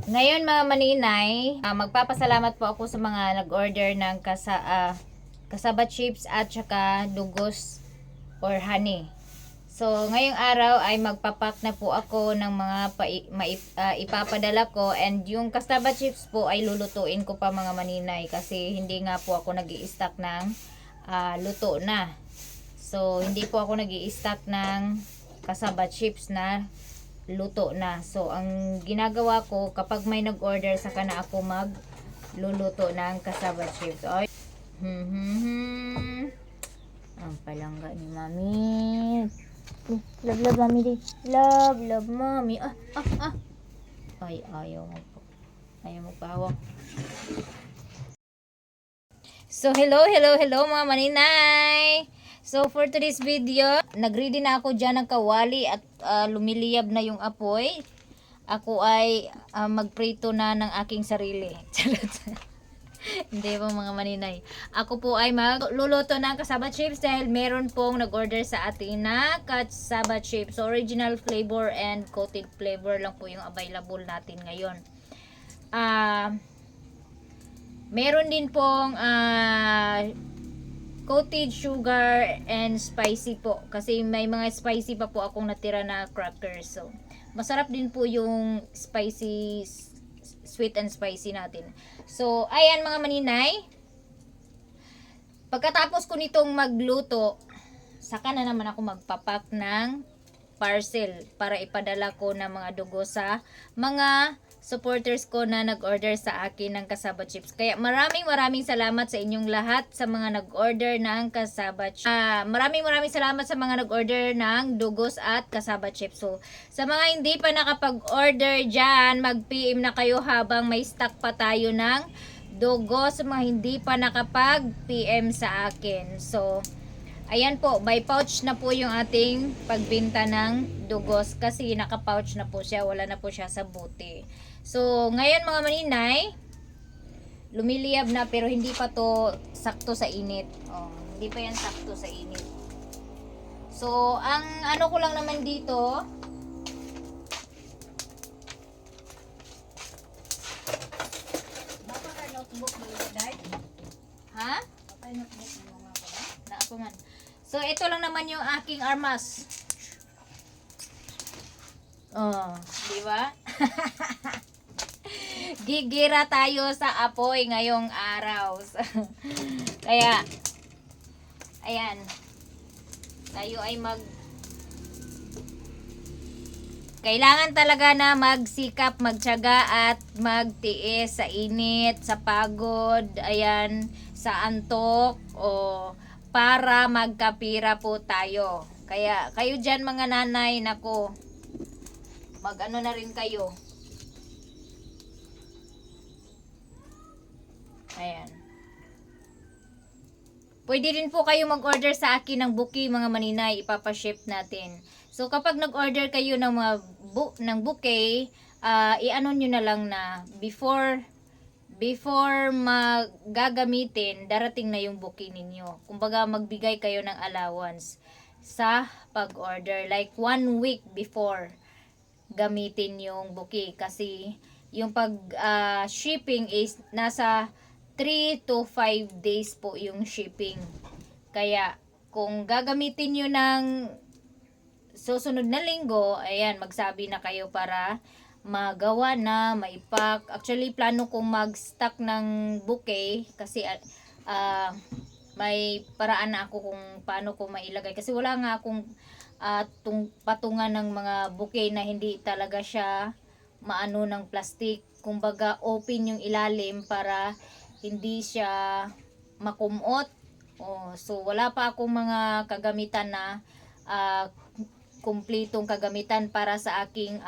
Ngayon mga maninay, magpapasalamat po ako sa mga nag-order ng kasaba chips at saka dugos or honey. So, ngayong araw ay magpapak na po ako ng mga ipapadala ko, and yung kasaba chips po ay lulutuin ko pa mga maninay kasi hindi nga po ako nag-i-stock ng luto na. So, hindi po ako nag-i-stock ng kasaba chips na luto na. So, ang ginagawa ko, kapag may nag-order, saka na ako magluluto ng kasaba chips. Ay, ang palangga ni Mami. Love, Mami di. Love, Mami. Ay, ayaw magpahawak. So, hello mga maninay. So, for today's video, nag-ready na ako dyan ng kawali at lumiliyab na yung apoy. Ako ay magprito na ng aking sarili. Hindi po mga maninay. Ako po ay magluluto ng kasaba chips dahil meron pong nag-order sa atin na kasaba chips. So, original flavor and coated flavor lang po yung available natin ngayon. Meron din pong coated sugar and spicy po. Kasi may mga spicy pa po akong natira na crackers. So, masarap din po yung spicy, sweet and spicy natin. So, ayan mga maninay. Pagkatapos ko nitong magluto, saka na naman ako magpapak ng parcel para ipadala ko ng mga dugo sa mga supporters ko na nag-order sa akin ng kasaba chips. Kaya maraming salamat sa inyong lahat sa mga nag-order ng kasaba chips. Maraming salamat sa mga nag-order ng dugos at kasaba chips. So, sa mga hindi pa nakapag-order dyan, mag-PM na kayo habang may stock pa tayo ng dugos. Sa mga hindi pa nakapag-PM sa akin. So, ayan po, by pouch na po yung ating pagbenta ng dugos kasi naka-pouch na po siya, wala na po siya sa bote. So, ngayon mga maninay, lumiliyab na pero hindi pa to sakto sa init. Oh, hindi pa yan sakto sa init. So, ang ano ko lang naman dito, notebook mo yung guys? Ha? Notebook mo nga pa ba? Na ako man. So, ito lang naman yung aking armas. Oh, di ba? Gigira tayo sa apoy ngayong araw. Kaya, ayan. Tayo ay kailangan talaga na magsikap, magtiyaga at magtiis sa init, sa pagod, ayan, sa antok, o para magkapira po tayo. Kaya kayo dyan mga nanay, nako, mag-ano na rin kayo. Ayan. Pwede rin po kayo mag-order sa akin ng bouquet mga maninay, ipapa-ship natin. So kapag nag-order kayo ng mga bouquet, i-ano nyo na lang na before magagamitin, darating na yung bouquet ninyo. Kumbaga magbigay kayo ng allowance sa pag-order, like 1 week before gamitin yung bouquet, kasi yung shipping is nasa 3 to 5 days po yung shipping. Kaya kung gagamitin nyo ng susunod na linggo, ayan, magsabi na kayo para magawa na, maipak. Actually, plano kong mag-stock ng bouquet kasi may paraan na ako kung paano ko mailagay. Kasi wala nga akong patungan ng mga bouquet na hindi talaga siya maano ng plastic. Kumbaga, open yung ilalim para hindi siya makumot. So, wala pa akong mga kagamitan na kumpletong kagamitan para sa aking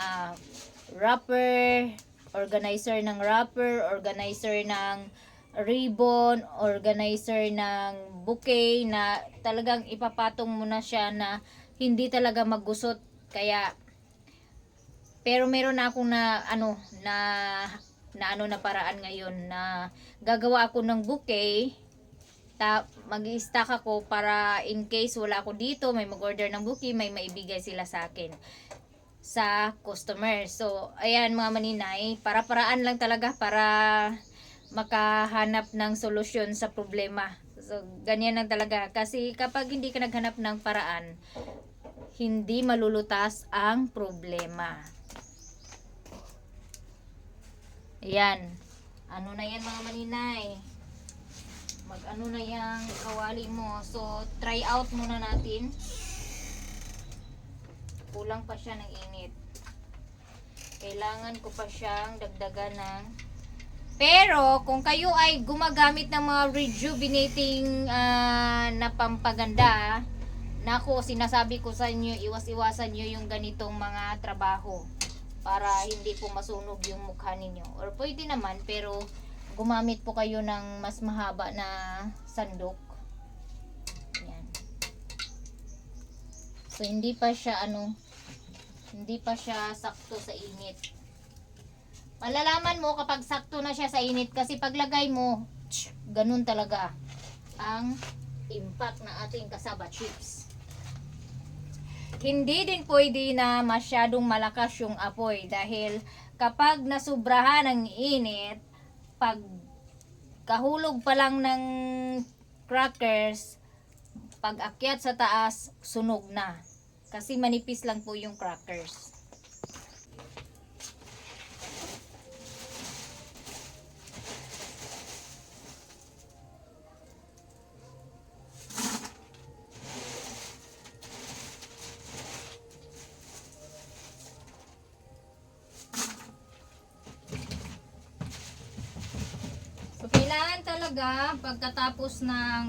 wrapper, organizer ng wrapper, organizer ng ribbon, organizer ng bouquet na talagang ipapatong mo na siya na hindi talaga maggusot. Kaya pero meron na akong na paraan ngayon na gagawa ako ng bouquet. Mag-i-stock ako para in case wala ako dito, may mag-order ng bouquet, may maibigay sila sa akin. sa customer. So, ayan mga maninay, para-paraan lang talaga para makahanap ng solusyon sa problema. So, ganyan lang talaga. Kasi kapag hindi ka naghanap ng paraan, hindi malulutas ang problema. Ayan. Ano na yan mga maninay? Mag-ano na yung kawali mo. So, try out muna natin. Kulang pa siya ng init. Kailangan ko pa siyang dagdagan ng... Pero, kung kayo ay gumagamit ng mga rejuvenating na pampaganda, nako, sinasabi ko sa inyo, iwas-iwasan nyo yung ganitong mga trabaho para hindi po masunog yung mukha ninyo. Or pwede naman, pero gumamit po kayo ng mas mahaba na sandok. Yan. So, hindi pa siya sakto sa init. Malalaman mo kapag sakto na siya sa init kasi paglagay mo, ganun talaga ang impact ng ating cassava chips. Hindi din pwede na masyadong malakas yung apoy dahil kapag nasubrahan ng init, pag kahulog pa lang ng crackers, pag akyat sa taas, sunog na. Kasi manipis lang po yung crackers. So, kailangan talaga pagkatapos ng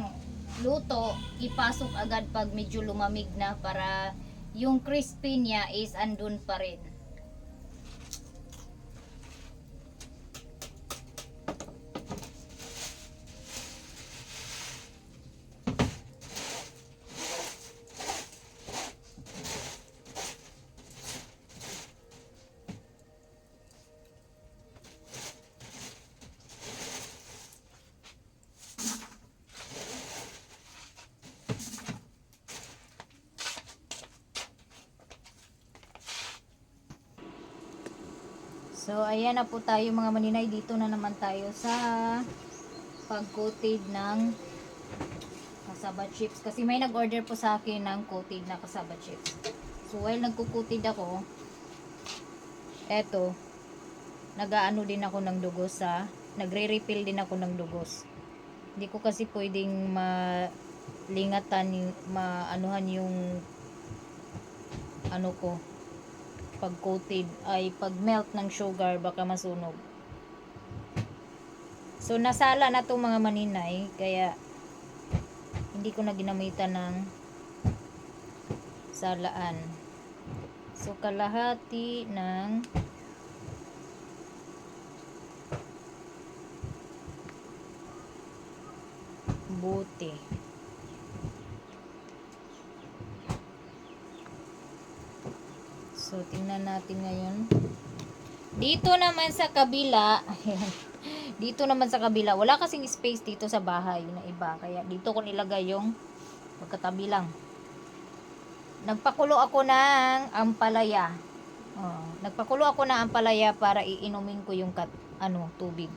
luto, ipasok agad pag medyo lumamig na para yung crispy niya is andun pa rin. So, ayan na po tayo mga maninay. Dito na naman tayo sa pag-coated ng cassava chips. Kasi may nag-order po sa akin ng coated na cassava chips. So, while nagko-coated ako, eto, nag-aano din ako ng dugos nagre-refill din ako ng dugos. Hindi ko kasi pwedeng malingatan, maanuhan yung ano ko, pag coated ay pag melt ng sugar baka masunog. So nasala na itong mga maninay kaya hindi ko na ginamitan ng salaan. So kalahati ng bote. So, tingnan natin ngayon. Dito naman sa kabila, dito naman sa kabila, wala kasing space dito sa bahay na iba. Kaya dito ko nilagay yung magkatabi lang. Nagpakulo ako ng ampalaya. Nagpakulo ako ng ampalaya para iinumin ko yung tubig.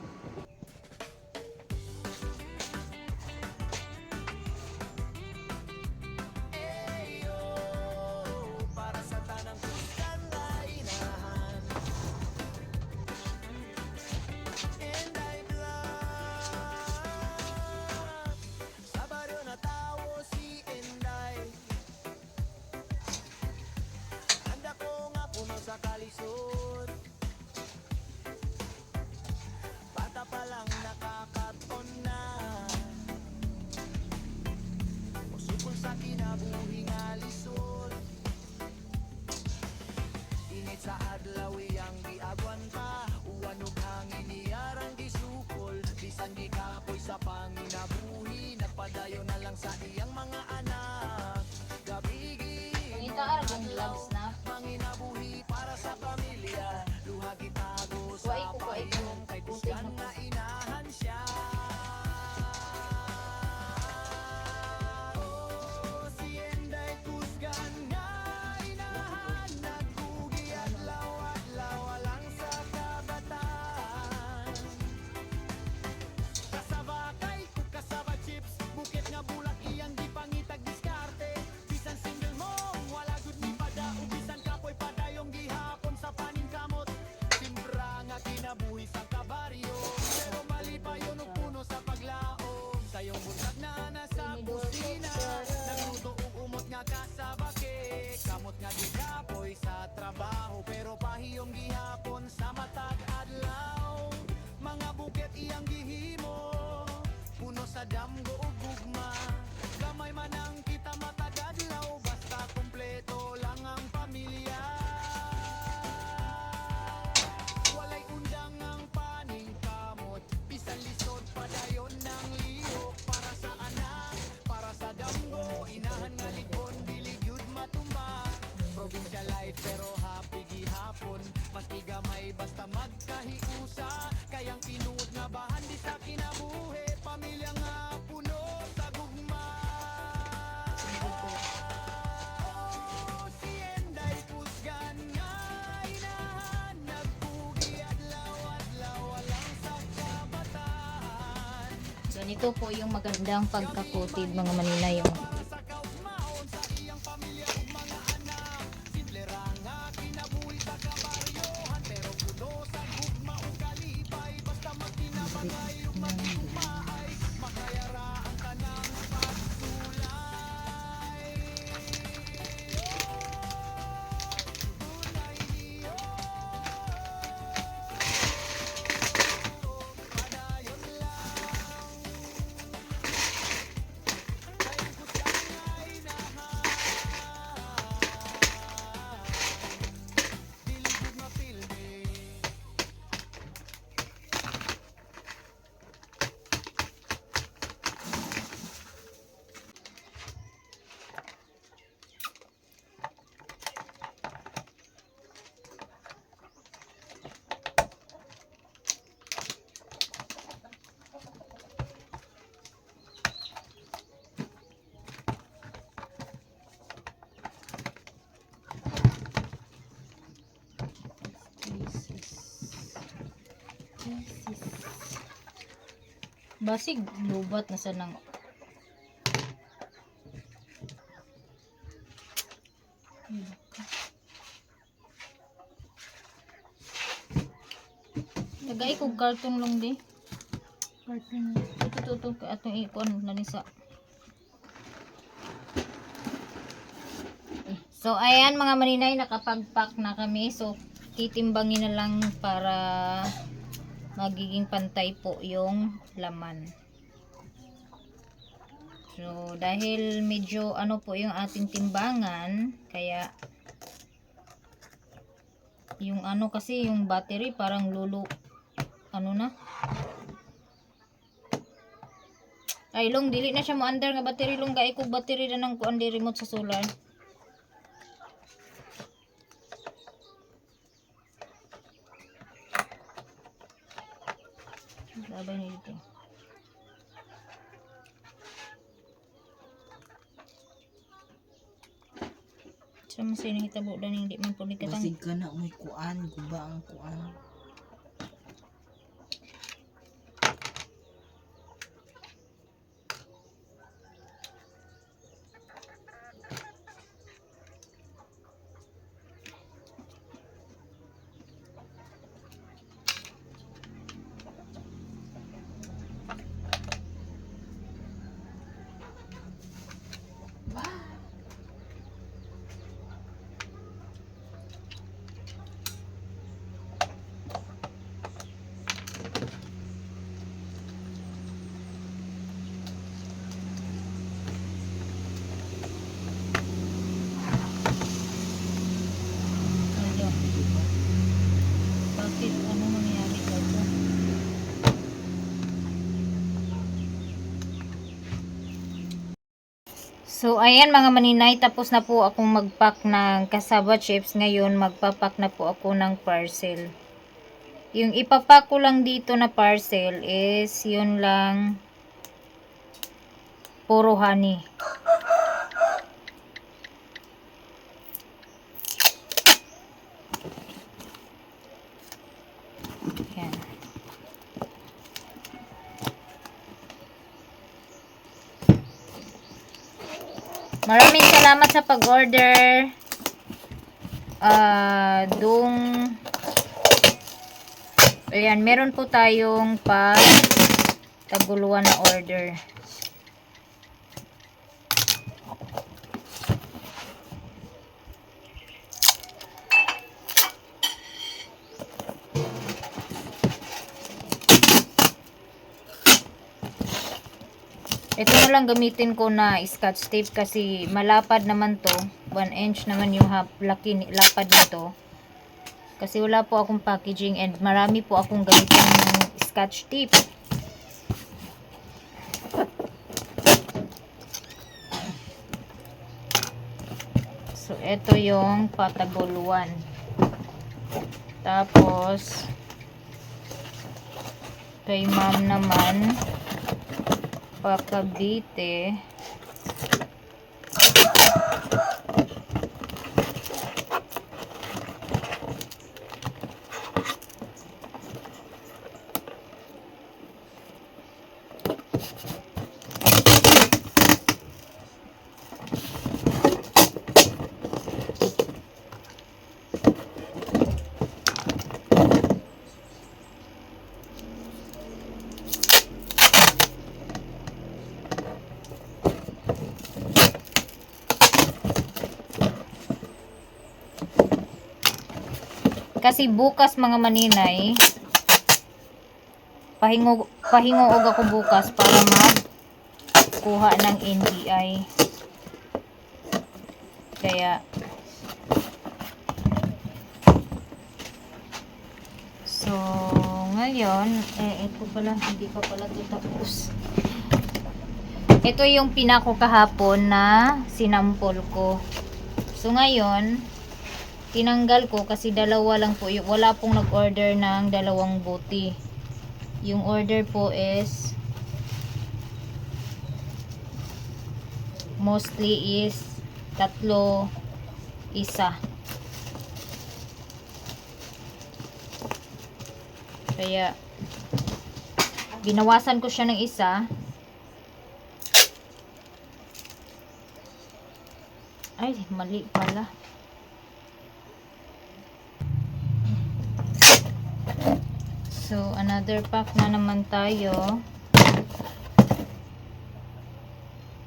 Pangita aragong gloves na. Kuwai ko. Putin mo ko. Ganito po yung magandang pagkakutid mga Maninayo. Basig lubat na sa nang Lagay ko karton lang di. Karton. Ito atong ikon na ni sa. So ayan mga Maninay, nakapag-pack na kami. So titimbangin na lang para magiging pantay po yung laman. So dahil medyo ano po yung ating timbangan, kaya yung ano kasi yung battery parang ano na. Ay long dili na siya mo under nga battery long gaay ko battery na nang kuan di remote sa solar. Sabay na dito. So masay nang hitabo dan hindi man po katang. Basig ka na may kuan, guba ang kuan. Bakit ano nangyari dito? So ayan mga Maninay, tapos na po akong mag-pack ng cassava chips. Ngayon magpapack na po ako ng parcel. Yung ipapack ko lang dito na parcel is yun lang puro honey. Yan. Maraming salamat sa pag-order. Ayan, meron po tayong taguluan na order. Ito na lang gamitin ko na scotch tape kasi malapad naman to. 1 inch naman yung lapad nito. Kasi wala po akong packaging and marami po akong gamitin ng scotch tape. So ito yung pataguluan. Tapos Kay ma'am naman, pa Cavite. Kasi bukas mga maninay, pahinguog ako bukas para magkuha ng NBI. Kaya so ngayon, ito pala, hindi pa pala ito tapos. Ito yung pinako kahapon na sinampol ko. So ngayon, tinanggal ko kasi dalawa lang po. Wala pong nag-order ng dalawang buti. Yung order po is mostly is 3, 1. Kaya binawasan ko siya ng 1. Ay, mali pala. So, another pack na naman tayo.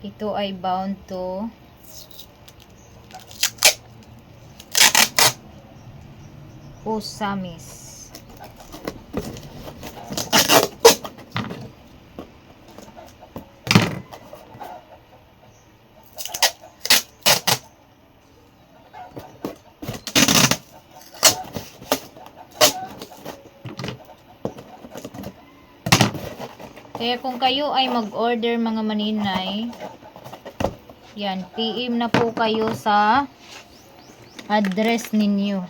Ito ay bound to Osamis. Kaya kung kayo ay mag-order mga maninay, yan, PM na po kayo sa address ninyo.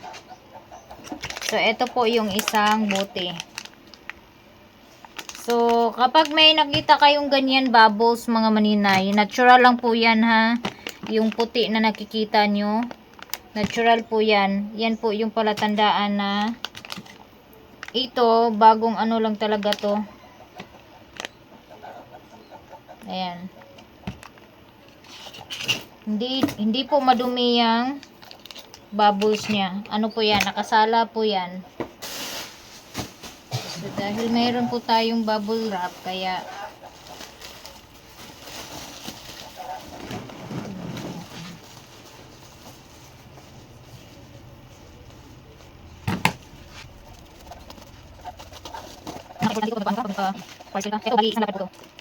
So, ito po yung isang bote. So, kapag may nakita kayong ganyan bubbles mga maninay, natural lang po yan ha. Yung puti na nakikita nyo, natural po yan. Yan po yung palatandaan na ito, bagong ano lang talaga to. Ayan. Hindi po madumi yung bubbles niya. Ano po yan? Nakasala po yan. So, dahil mayroon po tayong bubble wrap, kaya nakapulad dito ba parcel ka? Ito, bali isang lapad po to.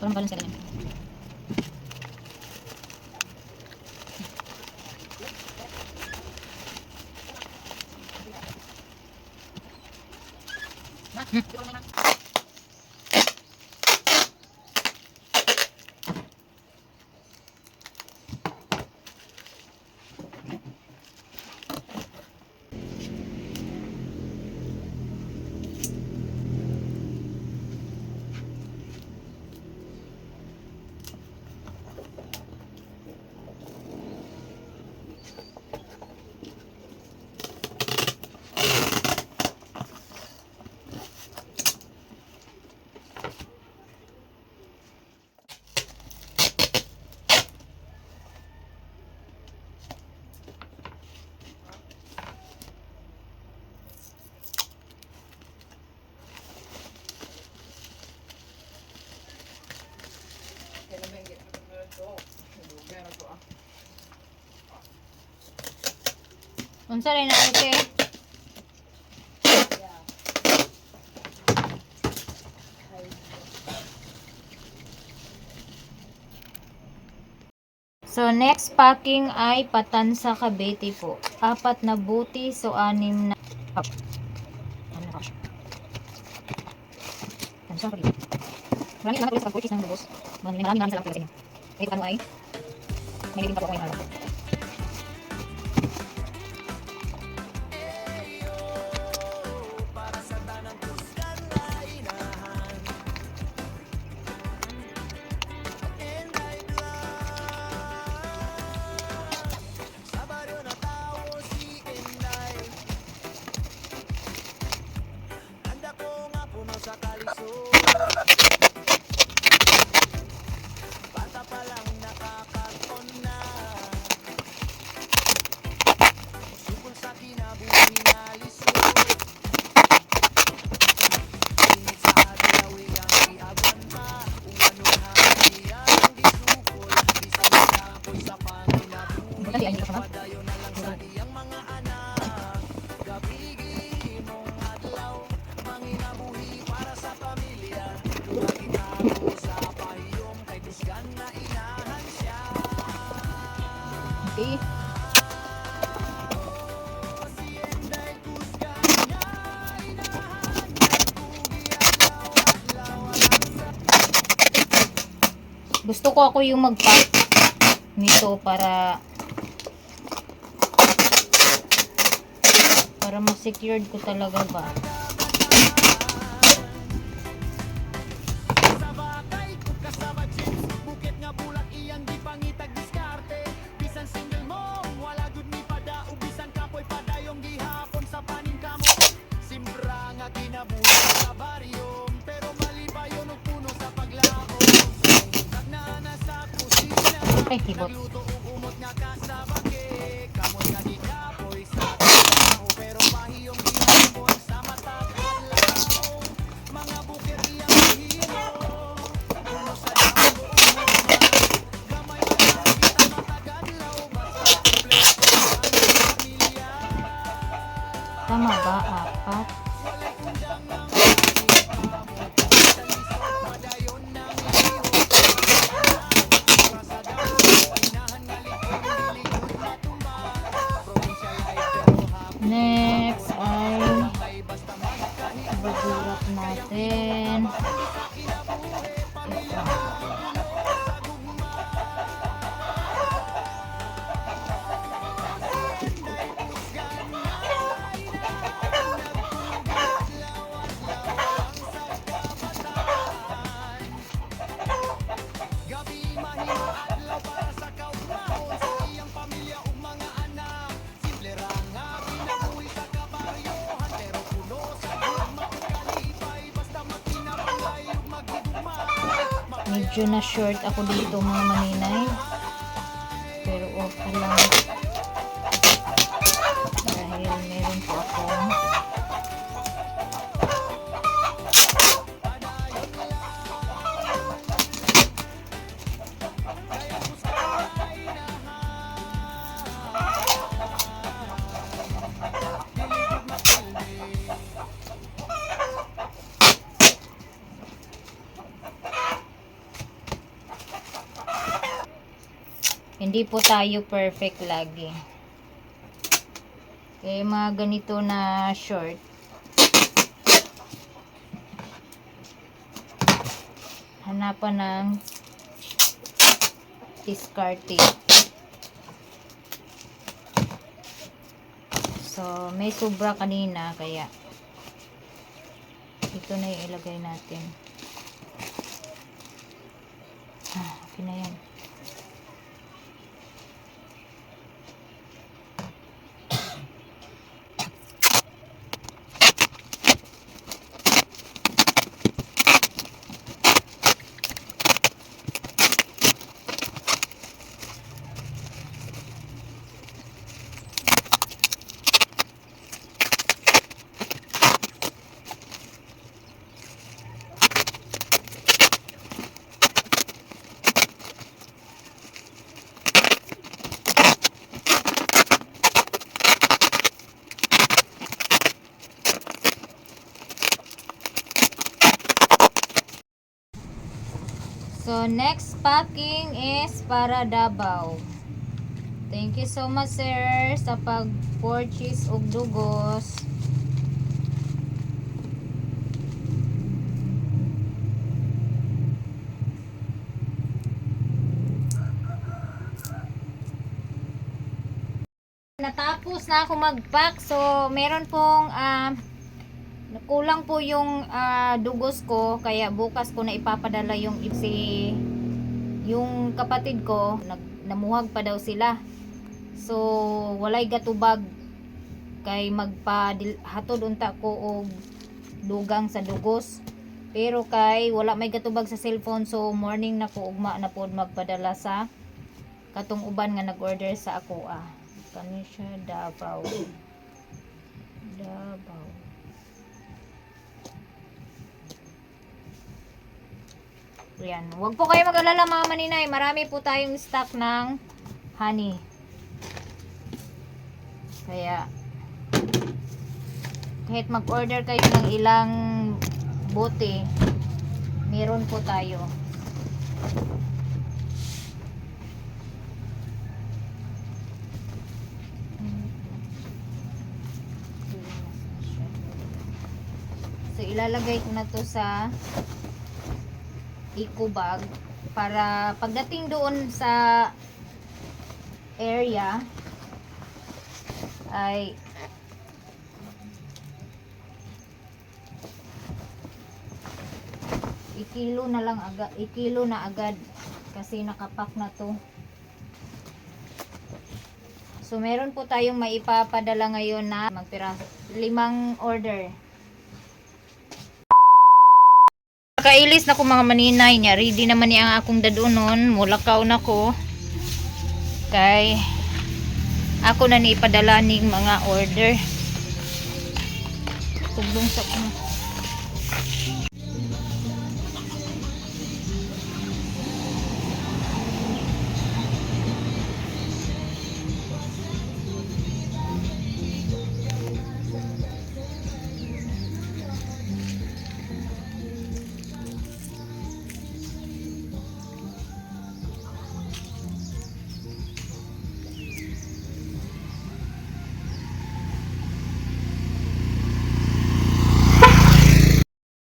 Walang balance ka ganyan. Unsa rin na okay? So, next packing ay Patansa Cavite po. 4 na buti, so 6 na... Oh. Ano na siya? Patansa Cavite. Maraming salamat ulit sa pag-purchase ng lubos. Maraming salamat talaga sa inyo. Ito ano ay? May nilink pa po ako yung araw. Kasi ay, hindi ko okay. Gusto ko ako yung mag-pack nito para ma-secured ko talaga ba. Ay, hibot. Tama ba? Apat? Next ay bagulap natin. Ito. Medyo na short ako dito mga maninay. Pero okay lang. Dahil meron po akong hindi po tayo perfect lagi. Kaya mga ganito na short, hanapan ng discarded. So, may sobra kanina, kaya ito na yung ilagay natin. Okay na yan. So, next packing is para Davao. Thank you so much, sir, sa pag-purchase og dugos. Natapos na ako mag-pack. So, meron pong kulang po yung dugos ko, kaya bukas ko na ipapadala yung yung kapatid ko, namuhag pa daw sila. So walay gatubag, kay magpa-hatod unta ko og dugang sa dugos. Pero kay wala may gatubag sa cellphone, so morning na ko ugma na pod magpadala sa katong uban nga nag-order sa ako. Kani siya Davao. Yan. Huwag po kayo mag-alala mga maninay. Marami po tayong stock ng honey. Kaya kahit mag-order kayo ng ilang bote, meron po tayo. So ilalagay ko na to sa eco bag para pagdating doon sa area ay ikilo na lang agad, ikilo na agad kasi nakapak na to. So meron po tayong maipapadala ngayon na magpiraso, 5 order. Kailis na ko mga maninay niya, ready naman niya ang akong dadunon, mulakaw na ko kay ako na ni ipadala ning mga order. Tublong sa ko.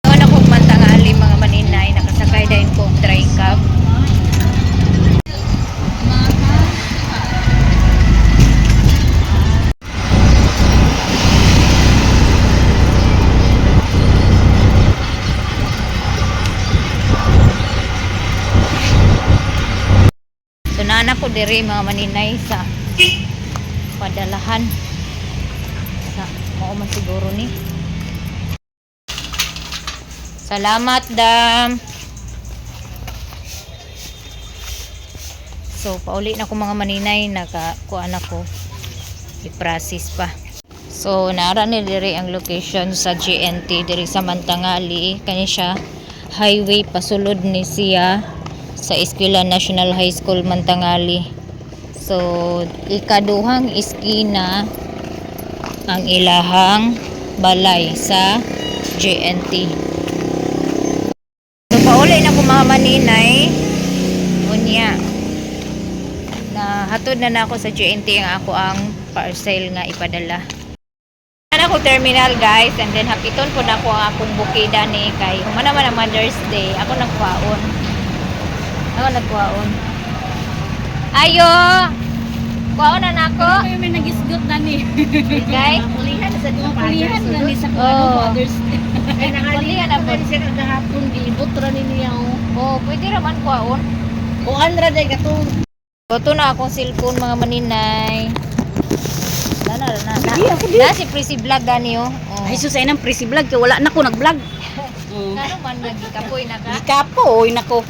Ano kung mantangali mga maninay, nakasakay din ko dry cab. So naanak ko diri mga maninay sa padalahan sa mao man siguro ni. Salamat, dam. So pauli na ko mga maninay, nakakuan ako i-process pa. So naara ni diri ang location sa GNT diri sa Mantangali, kani siya highway pasulod ni siya sa Eskwela National High School Mantangali. So ikaduhang iskina ang ilahang balay sa GNT. So pauli na ko mga maninay, unya na hatod na nako sa GNT ang ako ang parcel nga ipadala. Ako terminal guys, and then hapiton po na ko ang akong bukida ni kay humana man ang Mother's Day, ako nagkuhaon. Ayo! Kuhaon na nako. May nagisgot na ni. Guys, Kulihan sa Kulihan na ni sa Oh. Mother's Day. Ay, kulihan na po. siya kagahapon, giibot ra niya. Oh, pwede raman kuhaon. Kuhan ra day katong. Ito na akong cellphone mga maninay. Na. Sige, ako din. Na si Prissy Vlog gani oh. Oh. Ay sus, ay nang presi vlog kay wala na ko nag-vlog. Ano man nagikapoy na ka? Ikapo, oy nako.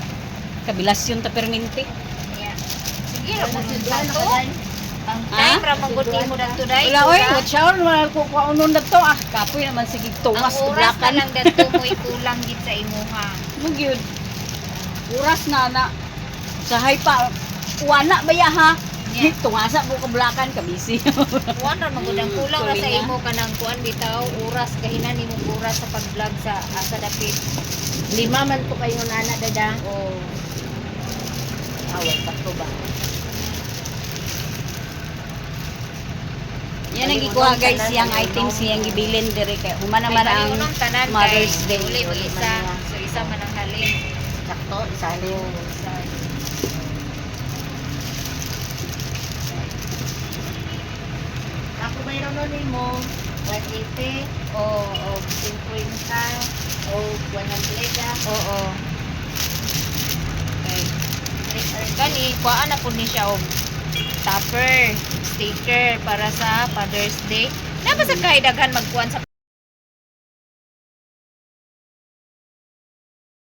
Kabilasyon ta perminti. Yeah. Sige ra mo to. Ang Ha? time ra mangguti mo dagto dai. Wala oy, watch out wala ko kaunon dito ah. Kapoy naman sige Ang tuwas oras na kublakan. lang dagto mo ikulang gid sa imuha. Mo gyud. Oras na sahay pa wala ba ya ha? Yeah. Dito nga sa buka blakan ka busy. Kuan ra magudang kulang ra sa Tuloy na. imo kanang kuan bitaw oras kahinan nimo oras sa pag-vlog sa asa dapit. 5 man to kayo nana dada. Oh. Awal pa ko ba? Yan ang ikuha guys, yang items yang gibilin dire kay humana man ang unang tanan Mother's Day. Uli mo Uli isa. man So isa man ang halin. Sakto, isalin. Isa. Ako mayroon nun mo. 180 o 50 o 100 Oo. Okay. Gani, kuhaan na po ni siya og topper, sticker para sa Father's Day. Napasa kay daghan magkuhan sa